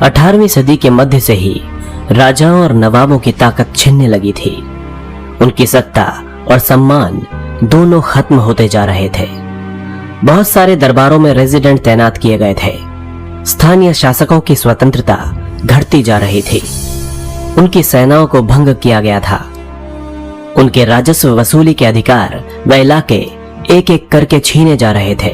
18वीं सदी के मध्य से ही राजाओं और नवाबों की ताकत छिनने लगी थी। उनकी सत्ता और सम्मान दोनों खत्म होते जा रहे थे। बहुत सारे दरबारों में रेजिडेंट तैनात किए गए थे। स्थानीय शासकों की स्वतंत्रता घटती जा रही थी। उनकी सेनाओं को भंग किया गया था। उनके राजस्व वसूली के अधिकार व इलाके एक एक करके छीने जा रहे थे।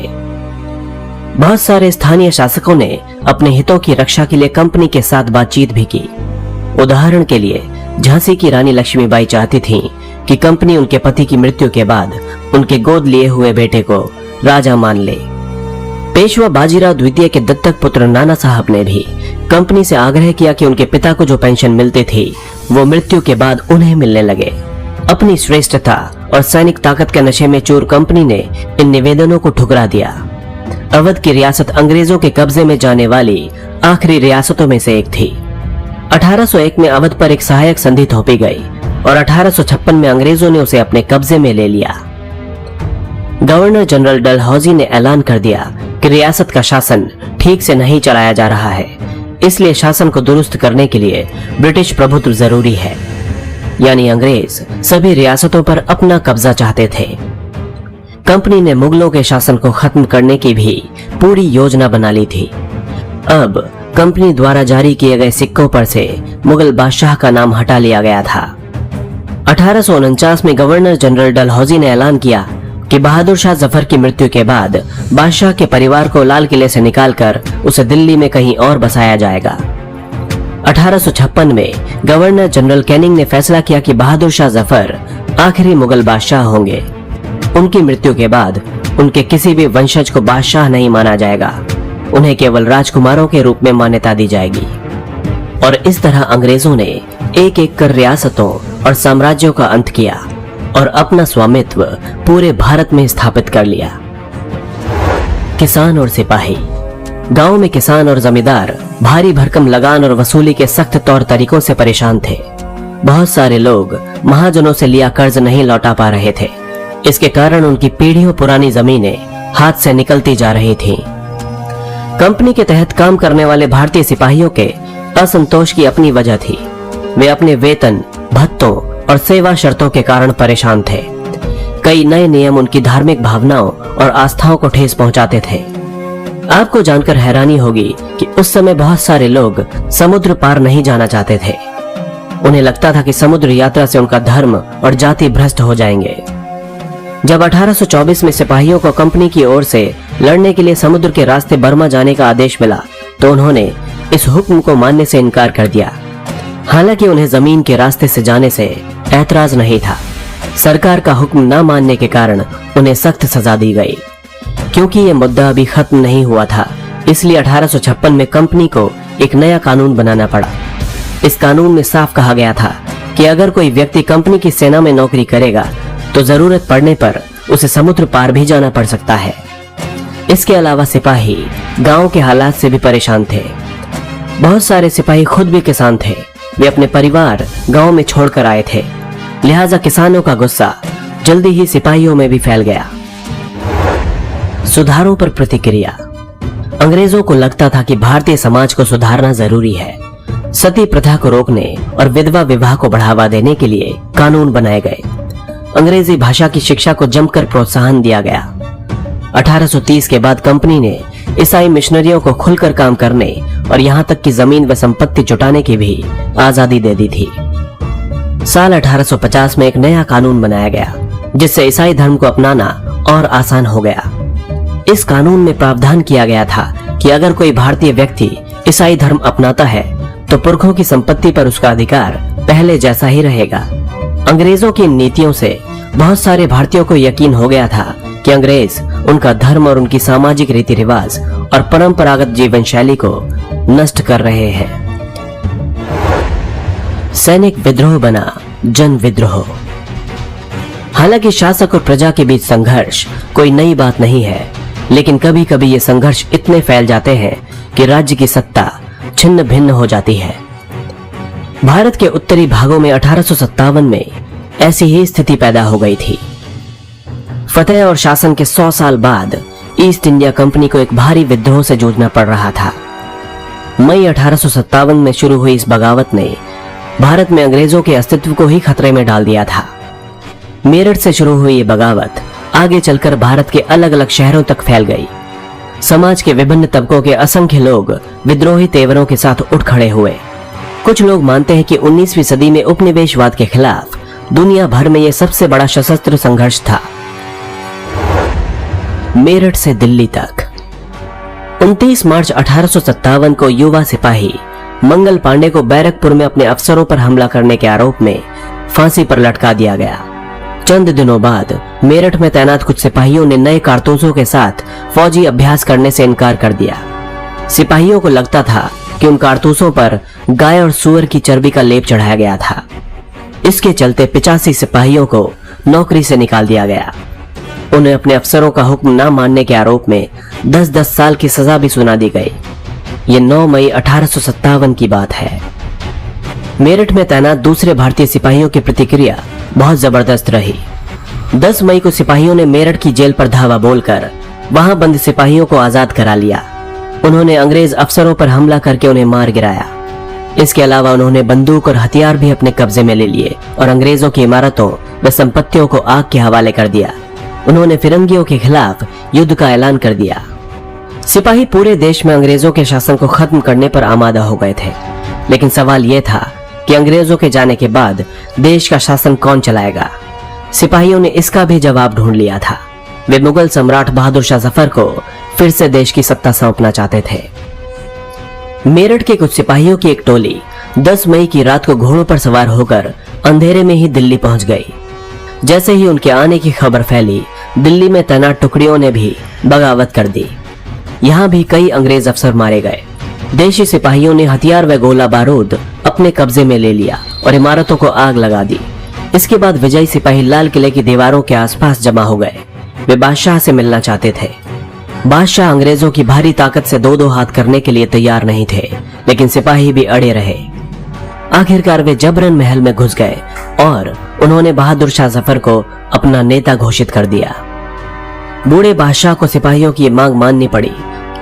बहुत सारे स्थानीय शासकों ने अपने हितों की रक्षा के लिए कंपनी के साथ बातचीत भी की। उदाहरण के लिए झांसी की रानी लक्ष्मीबाई चाहती थीं कि कंपनी उनके पति की मृत्यु के बाद उनके गोद लिए हुए बेटे को राजा मान ले। पेशवा बाजीराव द्वितीय के दत्तक पुत्र नाना साहब ने भी कंपनी से आग्रह किया कि उनके पिता को जो पेंशन मिलती थी वो मृत्यु के बाद उन्हें मिलने लगे। अपनी श्रेष्ठता और सैनिक ताकत के नशे में चूर कंपनी ने इन निवेदनों को ठुकरा दिया। अवध की रियासत अंग्रेजों के कब्जे में जाने वाली आखिरी रियासतों में से एक थी। 1801 में अवध पर एक सहायक संधि थोपी गई और 1856 में अंग्रेजों ने उसे अपने कब्जे में ले लिया। गवर्नर जनरल डलहौजी ने ऐलान कर दिया कि रियासत का शासन ठीक से नहीं चलाया जा रहा है, इसलिए शासन को दुरुस्त करने के लिए ब्रिटिश प्रभुत्व जरूरी है। यानी अंग्रेज सभी रियासतों पर अपना कब्जा चाहते थे। कंपनी ने मुगलों के शासन को खत्म करने की भी पूरी योजना बना ली थी। अब कंपनी द्वारा जारी किए गए सिक्कों पर से मुगल बादशाह का नाम हटा लिया गया था। 1849 में गवर्नर जनरल डलहौजी ने ऐलान किया कि बहादुर शाह जफर की मृत्यु के बाद बादशाह के परिवार को लाल किले से निकालकर उसे दिल्ली में कहीं और बसाया जाएगा। 1856 में गवर्नर जनरल कैनिंग ने फैसला किया कि बहादुर शाह जफर आखिरी मुगल बादशाह होंगे। उनकी मृत्यु के बाद उनके किसी भी वंशज को बादशाह नहीं माना जाएगा, उन्हें केवल राजकुमारों के रूप में मान्यता दी जाएगी। और इस तरह अंग्रेजों ने एक एक कर रियासतों और साम्राज्यों का अंत किया और अपना स्वामित्व पूरे भारत में स्थापित कर लिया। किसान और सिपाही। गांव में किसान और जमींदार भारी भरकम लगान और वसूली के सख्त तौर तरीकों से परेशान थे। बहुत सारे लोग महाजनों से लिया कर्ज नहीं लौटा पा रहे थे। इसके कारण उनकी पीढ़ियों पुरानी जमीनें हाथ से निकलती जा रही थीं। कंपनी के तहत काम करने वाले भारतीय सिपाहियों के असंतोष की अपनी वजह थी। वे अपने वेतन, भत्तों और सेवा शर्तों के कारण परेशान थे। कई नए नियम उनकी धार्मिक भावनाओं और आस्थाओं को ठेस पहुंचाते थे। आपको जानकर हैरानी होगी कि उस समय बहुत सारे लोग समुद्र पार नहीं जाना चाहते थे। उन्हें लगता था कि समुद्र यात्रा से उनका धर्म और जाति भ्रष्ट हो जाएंगे। जब 1824 में सिपाहियों को कंपनी की ओर से लड़ने के लिए समुद्र के रास्ते बर्मा जाने का आदेश मिला तो उन्होंने इस हुक्म को मानने से इनकार कर दिया। हालांकि उन्हें जमीन के रास्ते से जाने से ऐतराज नहीं था। सरकार का हुक्म न मानने के कारण उन्हें सख्त सजा दी गई। क्योंकि ये मुद्दा अभी खत्म नहीं हुआ था, इसलिए 1856 में कंपनी को एक नया कानून बनाना पड़ा। इस कानून में साफ कहा गया था कि अगर कोई व्यक्ति कंपनी की सेना में नौकरी करेगा तो जरूरत पड़ने पर उसे समुद्र पार भी जाना पड़ सकता है। इसके अलावा सिपाही गांव के हालात से भी परेशान थे। बहुत सारे सिपाही खुद भी किसान थे। वे अपने परिवार गांव में छोड़कर आए थे, लिहाजा किसानों का गुस्सा जल्दी ही सिपाहियों में भी फैल गया। सुधारों पर प्रतिक्रिया। अंग्रेजों को लगता था कि भारतीय समाज को सुधारना जरूरी है। सती प्रथा को रोकने और विधवा विवाह को बढ़ावा देने के लिए कानून बनाए गए। अंग्रेजी भाषा की शिक्षा को जमकर प्रोत्साहन दिया गया। 1830 के बाद कंपनी ने ईसाई मिशनरियों को खुलकर काम करने और यहां तक कि जमीन व संपत्ति जुटाने की भी आजादी दे दी थी। साल 1850 में एक नया कानून बनाया गया जिससे ईसाई धर्म को अपनाना और आसान हो गया। इस कानून में प्रावधान किया गया था कि अगर कोई भारतीय व्यक्ति ईसाई धर्म अपनाता है तो पुरखों की संपत्ति पर उसका अधिकार पहले जैसा ही रहेगा। अंग्रेजों की नीतियों से बहुत सारे भारतीयों को यकीन हो गया था कि अंग्रेज उनका धर्म और उनकी सामाजिक रीति रिवाज और परंपरागत जीवन शैली को नष्ट कर रहे हैं। सैनिक विद्रोह बना जन विद्रोह। हालांकि शासक और प्रजा के बीच संघर्ष कोई नई बात नहीं है, लेकिन कभी कभी ये संघर्ष इतने फैल जाते हैं कि राज्य की सत्ता छिन्न भिन्न हो जाती है। भारत के उत्तरी भागों में 1857 में ऐसी ही स्थिति पैदा हो गई थी। फतेह और शासन के 100 साल बाद ईस्ट इंडिया कंपनी को एक भारी विद्रोह से जूझना पड़ रहा था। मई 1857 में शुरू हुई इस बगावत ने भारत में अंग्रेजों के अस्तित्व को ही खतरे में डाल दिया था। मेरठ से शुरू हुई ये बगावत आगे चलकर भारत के अलग अलग शहरों तक फैल गई। समाज के विभिन्न तबकों के असंख्य लोग विद्रोही तेवरों के साथ उठ खड़े हुए। कुछ लोग मानते हैं कि 19वीं सदी में उपनिवेशवाद के खिलाफ दुनिया भर में यह सबसे बड़ा सशस्त्र संघर्ष था। मेरठ से दिल्ली तक 29 मार्च 1857 को युवा सिपाही मंगल पांडे को बैरकपुर में अपने अफसरों पर हमला करने के आरोप में फांसी पर लटका दिया गया। चंद दिनों बाद मेरठ में तैनात कुछ सिपाहियों ने नए कारतूसों के साथ फौजी अभ्यास करने से इनकार कर दिया। सिपाहियों को लगता था कि उन कारतूसों पर गाय और सूअर की चर्बी का लेप चढ़ाया गया था। इसके चलते 85 सिपाहियों को नौकरी से निकाल दिया गया। उन्हें अपने अफसरों का हुक्म न मानने के आरोप में 10-10 साल की सजा भी सुना दी गई। ये 9 मई 1857 की बात है। मेरठ में तैनात दूसरे भारतीय सिपाहियों की प्रतिक्रिया बहुत जबरदस्त रही। 10 मई को सिपाहियों ने मेरठ की जेल पर धावा बोलकर वहां बंद सिपाहियों को आजाद करा लिया। उन्होंने अंग्रेज अफसरों पर हमला करके उन्हें मार गिराया। इसके अलावा उन्होंने बंदूक और हथियार भी अपने कब्जे में ले लिए और अंग्रेजों की इमारतों व संपत्तियों को आग के हवाले कर दिया। उन्होंने फिरंगियों के खिलाफ युद्ध का ऐलान कर दिया। सिपाही पूरे देश में अंग्रेजों के शासन को खत्म करने पर आमादा हो गए थे, लेकिन सवाल यह था कि अंग्रेजों के जाने के बाद देश का शासन कौन चलाएगा। सिपाहियों ने इसका भी जवाब ढूंढ लिया था। वे मुगल सम्राट बहादुर शाह जफर को फिर से देश की सत्ता सौंपना चाहते थे। मेरठ के कुछ सिपाहियों की एक टोली 10 मई की रात को घोड़ों पर सवार होकर अंधेरे में ही दिल्ली पहुंच गई। जैसे ही उनके आने की खबर फैली, दिल्ली में तैनात टुकड़ियों ने भी बगावत कर दी। यहाँ भी कई अंग्रेज अफसर मारे गए। देशी सिपाहियों ने हथियार व गोला बारूद अपने कब्जे में ले लिया और इमारतों को आग लगा दी। इसके बाद विजयी सिपाही लाल किले की दीवारों के आसपास जमा हो गए। वे बादशाह से मिलना चाहते थे। बादशाह अंग्रेजों की भारी ताकत से दो हाथ करने के लिए तैयार नहीं थे, लेकिन सिपाही भी अड़े रहे। आखिरकार वे जबरन महल में घुस गए और उन्होंने बहादुर शाह जफर को अपना नेता घोषित कर दिया। बूढ़े बादशाह को सिपाहियों की मांग माननी पड़ी।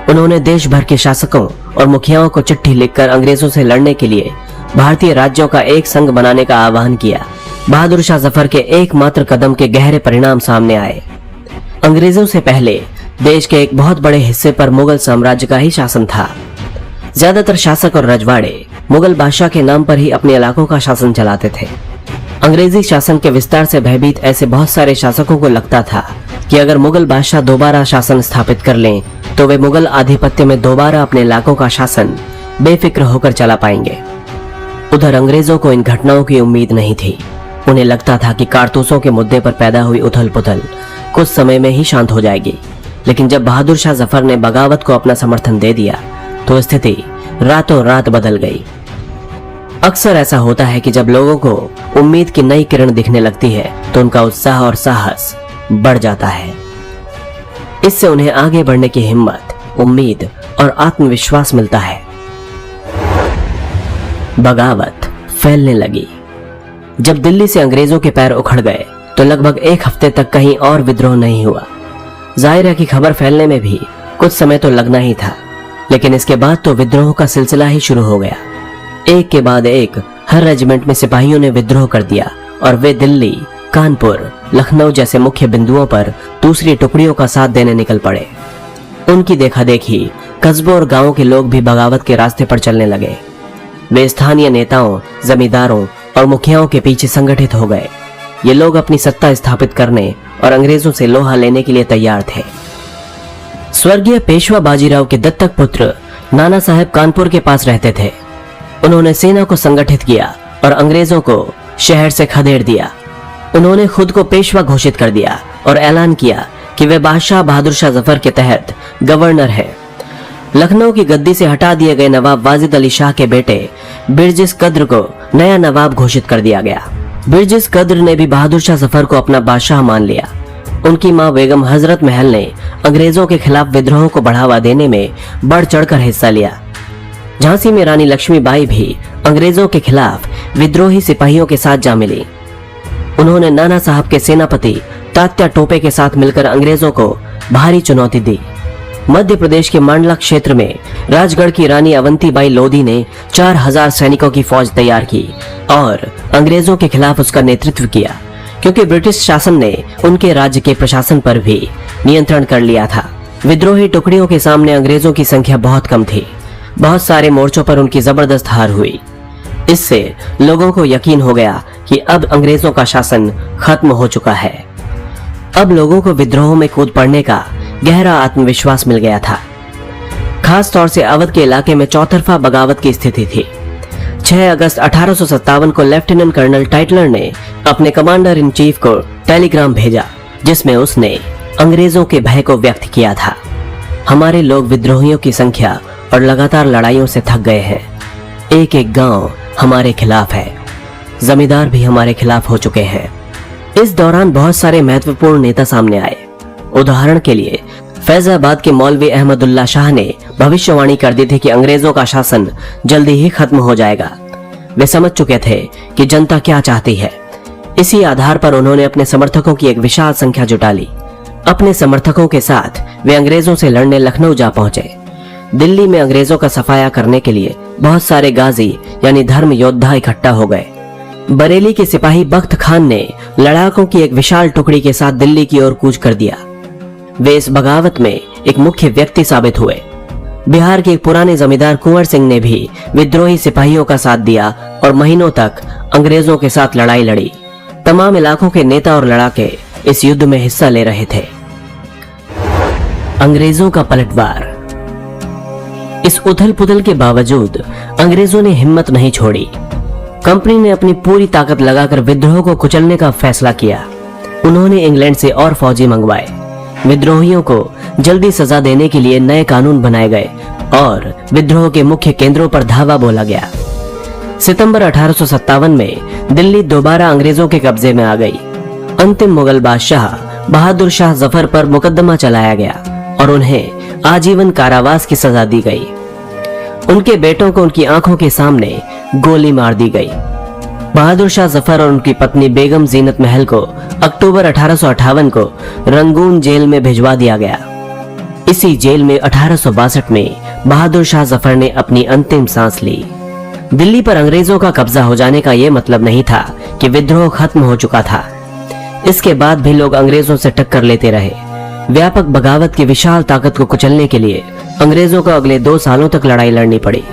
उन्होंने देश भर के शासकों और मुखियाओं को चिट्ठी लिखकर अंग्रेजों से लड़ने के लिए भारतीय राज्यों का एक संघ बनाने का आह्वान किया। बहादुर शाह जफर के एकमात्र कदम के गहरे परिणाम सामने आए। अंग्रेजों से पहले देश के एक बहुत बड़े हिस्से पर मुगल साम्राज्य का ही शासन था। ज्यादातर शासक और रजवाड़े मुगल बादशाह के नाम पर ही अपने इलाकों का शासन चलाते थे। अंग्रेजी शासन के विस्तार से भयभीत ऐसे बहुत सारे शासकों को लगता था कि अगर मुगल बादशाह दोबारा शासन स्थापित कर लें तो वे मुगल आधिपत्य में दोबारा अपने इलाकों का शासन बेफिक्र होकर चला पाएंगे। उधर अंग्रेजों को इन घटनाओं की उम्मीद नहीं थी। उन्हें लगता था कि कारतूसों के मुद्दे पर पैदा हुई उथल पुथल कुछ समय में ही शांत हो जाएगी, लेकिन जब बहादुर शाह जफर ने बगावत को अपना समर्थन दे दिया तो स्थिति रातों रात बदल गई। अक्सर ऐसा होता है कि जब लोगों को उम्मीद की नई किरण दिखने लगती है तो उनका उत्साह और साहस बढ़ जाता है। इससे उन्हें आगे बढ़ने की हिम्मत, उम्मीद और आत्मविश्वास मिलता है। बगावत फैलने लगी। जब दिल्ली से अंग्रेजों के पैर उखड़ गए तो लगभग एक हफ्ते तक कहीं और विद्रोह नहीं हुआ। जाहिर है कि खबर फैलने में भी कुछ समय तो लगना ही था, लेकिन इसके बाद तो विद्रोह का सिलसिला ही शुरू हो गया। एक के बाद एक हर रेजिमेंट में सिपाहियों ने विद्रोह कर दिया और वे दिल्ली, कानपुर, लखनऊ जैसे मुख्य बिंदुओं पर दूसरी टुकड़ियों का साथ देने निकल पड़े। उनकी देखा देखी कस्बों और गांवों के लोग भी बगावत के रास्ते पर चलने लगे। वे स्थानीय नेताओं, जमींदारों और मुखियाओं के पीछे संगठित हो गए। ये लोग अपनी सत्ता स्थापित करने और अंग्रेजों से लोहा लेने के लिए तैयार थे। स्वर्गीय पेशवा बाजीराव के दत्तक पुत्र नाना साहब कानपुर के पास रहते थे। उन्होंने सेना को संगठित किया और अंग्रेजों को शहर से खदेड़ दिया। उन्होंने खुद को पेशवा घोषित कर दिया और ऐलान किया कि वे बादशाह बहादुर शाह जफर के तहत गवर्नर हैं। लखनऊ की गद्दी से हटा दिए गए नवाब वाजिद अली शाह के बेटे बिरजिस कद्र को नया नवाब घोषित कर दिया गया। बिरजिस कद्र ने भी बहादुर शाह जफर को अपना बादशाह मान लिया। उनकी मां बेगम हजरत महल ने अंग्रेजों के खिलाफ विद्रोह को बढ़ावा देने में बढ़ चढ़कर हिस्सा लिया। झांसी में रानी लक्ष्मीबाई भी अंग्रेजों के खिलाफ विद्रोही सिपाहियों के साथ जा मिली। उन्होंने नाना साहब के सेनापति तात्या टोपे के साथ मिलकर अंग्रेजों को भारी चुनौती दी। मध्य प्रदेश के मांडला क्षेत्र में राजगढ़ की रानी अवंतीबाई लोधी ने 4000 सैनिकों की फौज तैयार की और अंग्रेजों के खिलाफ उसका नेतृत्व किया, क्योंकि ब्रिटिश शासन ने उनके राज्य के प्रशासन पर भी नियंत्रण कर लिया था। विद्रोही टुकड़ियों के सामने अंग्रेजों की संख्या बहुत कम थी। बहुत सारे मोर्चों पर उनकी जबरदस्त हार हुई। इससे लोगों को यकीन हो गया कि अब अंग्रेजों का शासन खत्म हो चुका है। अब लोगों को विद्रोह में कूद पड़ने का गहरा आत्मविश्वास मिल गया था। खास तौर से अवध के इलाके में चौतरफा बगावत की स्थिति थी। 6 अगस्त 1857 को लेफ्टिनेंट कर्नल टाइटलर ने अपने कमांडर इन चीफ को टेलीग्राम भेजा, जिसमें उसने अंग्रेजों के भय को व्यक्त किया था। हमारे लोग विद्रोहियों की संख्या और लगातार लड़ाइयों से थक गए हैं। एक एक गांव हमारे खिलाफ है। जमींदार भी हमारे खिलाफ हो चुके हैं। इस दौरान बहुत सारे महत्वपूर्ण नेता सामने आए। उदाहरण के लिए फैजाबाद के मौलवी अहमदुल्ला शाह ने भविष्यवाणी कर दी थी कि अंग्रेजों का शासन जल्दी ही खत्म हो जाएगा। वे समझ चुके थे कि जनता क्या चाहती है। इसी आधार पर उन्होंने अपने समर्थकों की एक विशाल संख्या जुटा ली। अपने समर्थकों के साथ वे अंग्रेजों से लड़ने लखनऊ जा पहुंचे। दिल्ली में अंग्रेजों का सफाया करने के लिए बहुत सारे गाजी यानी धर्म योद्धा इकट्ठा हो गए। बरेली के सिपाही बख्त खान ने लड़ाकों की एक विशाल टुकड़ी के साथ दिल्ली की ओर कूच कर दिया। वे इस बगावत में एक मुख्य व्यक्ति साबित हुए। बिहार के एक पुराने जमींदार कुंवर सिंह ने भी विद्रोही सिपाहियों का साथ दिया और महीनों तक अंग्रेजों के साथ लड़ाई लड़ी। तमाम इलाकों के नेता और लड़ाके इस युद्ध में हिस्सा ले रहे थे। अंग्रेजों का पलटवार। इस उथल पुथल के बावजूद अंग्रेजों ने हिम्मत नहीं छोड़ी। कंपनी ने अपनी पूरी ताकत लगाकर विद्रोह को कुचलने का फैसला किया। उन्होंने इंग्लैंड से और फौजी मंगवाए। विद्रोहियों को जल्दी सजा देने के लिए नए कानून बनाए गए और विद्रोह के मुख्य केंद्रों पर धावा बोला गया। सितंबर 1857 में दिल्ली दोबारा अंग्रेजों के कब्जे में आ गई। अंतिम मुगल बादशाह बहादुर शाह जफर पर मुकदमा चलाया गया और उन्हें आजीवन कारावास की सजा दी गई। उनके बेटों को उनकी आंखों के सामने गोली मार दी गई। बहादुर शाह जफर और उनकी पत्नी बेगम जीनत महल को अक्टूबर 1858 को रंगून जेल में भिजवा दिया गया। इसी जेल में 1862 में बहादुर शाह जफर ने अपनी अंतिम सांस ली। दिल्ली पर अंग्रेजों का कब्जा हो जाने का यह मतलब नहीं था कि विद्रोह खत्म हो चुका था। इसके बाद भी लोग अंग्रेजों से टक्कर लेते रहे। व्यापक बगावत की विशाल ताकत को कुचलने के लिए अंग्रेजों को अगले 2 सालों तक लड़ाई लड़नी पड़ी।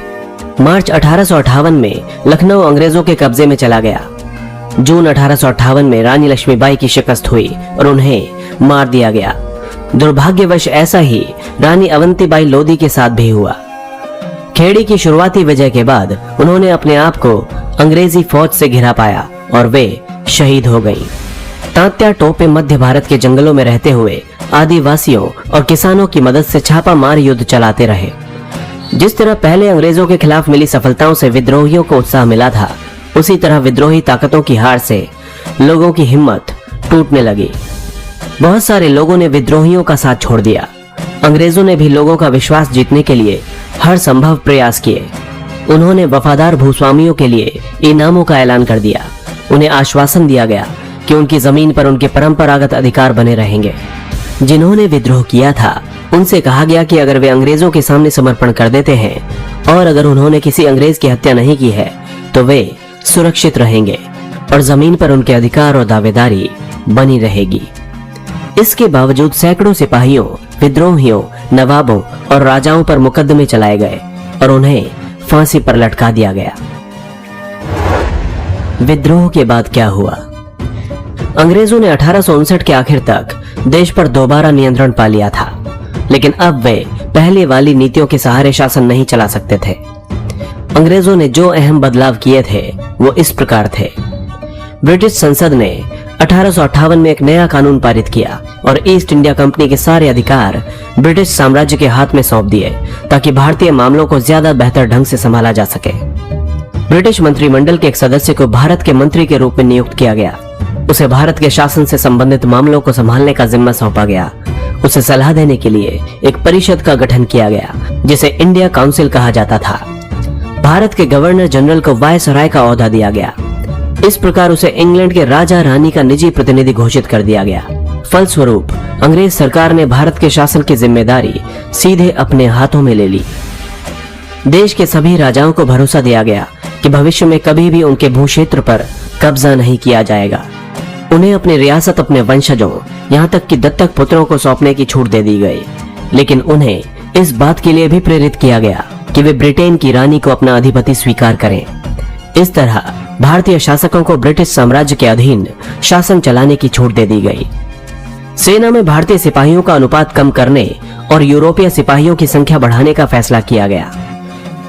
मार्च 1858 में लखनऊ अंग्रेजों के कब्जे में चला गया। जून 1858 में रानी लक्ष्मीबाई की शिकस्त हुई और उन्हें मार दिया गया। दुर्भाग्यवश ऐसा ही रानी अवंतीबाई लोधी के साथ भी हुआ। खेड़ी की शुरुआती विजय के बाद उन्होंने अपने आप को अंग्रेजी फौज से घिरा पाया और वे शहीद हो गईं। तात्या टोपे मध्य भारत के जंगलों में रहते हुए आदिवासियों और किसानों की मदद से छापा मार युद्ध चलाते रहे। जिस तरह पहले अंग्रेजों के खिलाफ मिली सफलताओं से विद्रोहियों को उत्साह मिला था, उसी तरह विद्रोही ताकतों की हार से लोगों की हिम्मत टूटने लगी। बहुत सारे लोगों ने विद्रोहियों का साथ छोड़ दिया। अंग्रेजों ने भी लोगों का विश्वास जीतने के लिए हर संभव प्रयास किए। उन्होंने वफादार भूस्वामियों के लिए इनामों का ऐलान कर दिया। उन्हें आश्वासन दिया गया कि उनकी जमीन पर उनके परंपरागत अधिकार बने रहेंगे। जिन्होंने विद्रोह किया था उनसे कहा गया कि अगर वे अंग्रेजों के सामने समर्पण कर देते हैं और अगर उन्होंने किसी अंग्रेज की हत्या नहीं की है तो वे सुरक्षित रहेंगे और जमीन पर उनके अधिकार और दावेदारी बनी रहेगी। इसके बावजूद सैकड़ों सिपाहियों, विद्रोहियों, नवाबों और राजाओं पर मुकदमे चलाए गए और उन्हें फांसी पर लटका दिया गया। विद्रोह के बाद क्या हुआ? अंग्रेजों ने 1859 के आखिर तक देश पर दोबारा नियंत्रण पा लिया था, लेकिन अब वे पहले वाली नीतियों के सहारे शासन नहीं चला सकते थे। अंग्रेजों ने जो अहम बदलाव किए थे वो इस प्रकार थे। ब्रिटिश संसद ने 1858 में एक नया कानून पारित किया और ईस्ट इंडिया कंपनी के सारे अधिकार ब्रिटिश साम्राज्य के हाथ में सौंप दिए ताकि भारतीय मामलों को ज्यादा बेहतर ढंग से संभाला जा सके। ब्रिटिश मंत्रिमंडल के एक सदस्य को भारत के मंत्री के रूप में नियुक्त किया गया। उसे भारत के शासन से संबंधित मामलों को संभालने का जिम्मा सौंपा गया। उसे सलाह देने के लिए एक परिषद का गठन किया गया जिसे इंडिया काउंसिल कहा जाता था। भारत के गवर्नर जनरल को वायसराय का ओहदा दिया गया। इस प्रकार उसे इंग्लैंड के राजा रानी का निजी प्रतिनिधि घोषित कर दिया गया। फलस्वरूप अंग्रेज सरकार ने भारत के शासन की जिम्मेदारी सीधे अपने हाथों में ले ली। देश के सभी राजाओं को भरोसा दिया गया कि भविष्य में कभी भी उनके भूक्षेत्र पर कब्जा नहीं किया जाएगा। उन्हें अपनी रियासत अपने वंशजों, यहाँ तक कि दत्तक पुत्रों को सौंपने की छूट दे दी गई, लेकिन उन्हें इस बात के लिए भी प्रेरित किया गया कि वे ब्रिटेन की रानी को अपना अधिपति स्वीकार करें। इस तरह भारतीय शासकों को ब्रिटिश साम्राज्य के अधीन शासन चलाने की छूट दे दी गई। सेना में भारतीय सिपाहियों का अनुपात कम करने और यूरोपीय सिपाहियों की संख्या बढ़ाने का फैसला किया गया।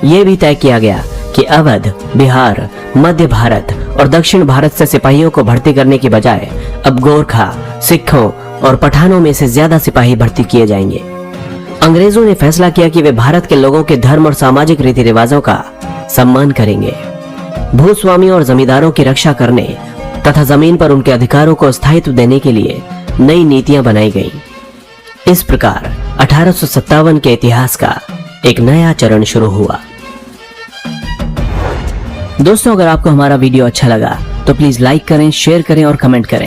यह भी तय किया गया कि अवध, बिहार, मध्य भारत और दक्षिण भारत से सिपाहियों को भर्ती करने की बजाय अब गोरखा, सिखों और पठानों में से ज्यादा सिपाही भर्ती किए जाएंगे। अंग्रेजों ने फैसला किया कि वे भारत के लोगों के धर्म और सामाजिक रीति रिवाजों का सम्मान करेंगे। भूस्वामी और जमींदारों की रक्षा करने तथा जमीन पर उनके अधिकारों को स्थायित्व देने के लिए नई नीतियां बनाई गईं। इस प्रकार 1857 के इतिहास का एक नया चरण शुरू हुआ। दोस्तों, अगर आपको हमारा वीडियो अच्छा लगा तो प्लीज लाइक करें, शेयर करें और कमेंट करें।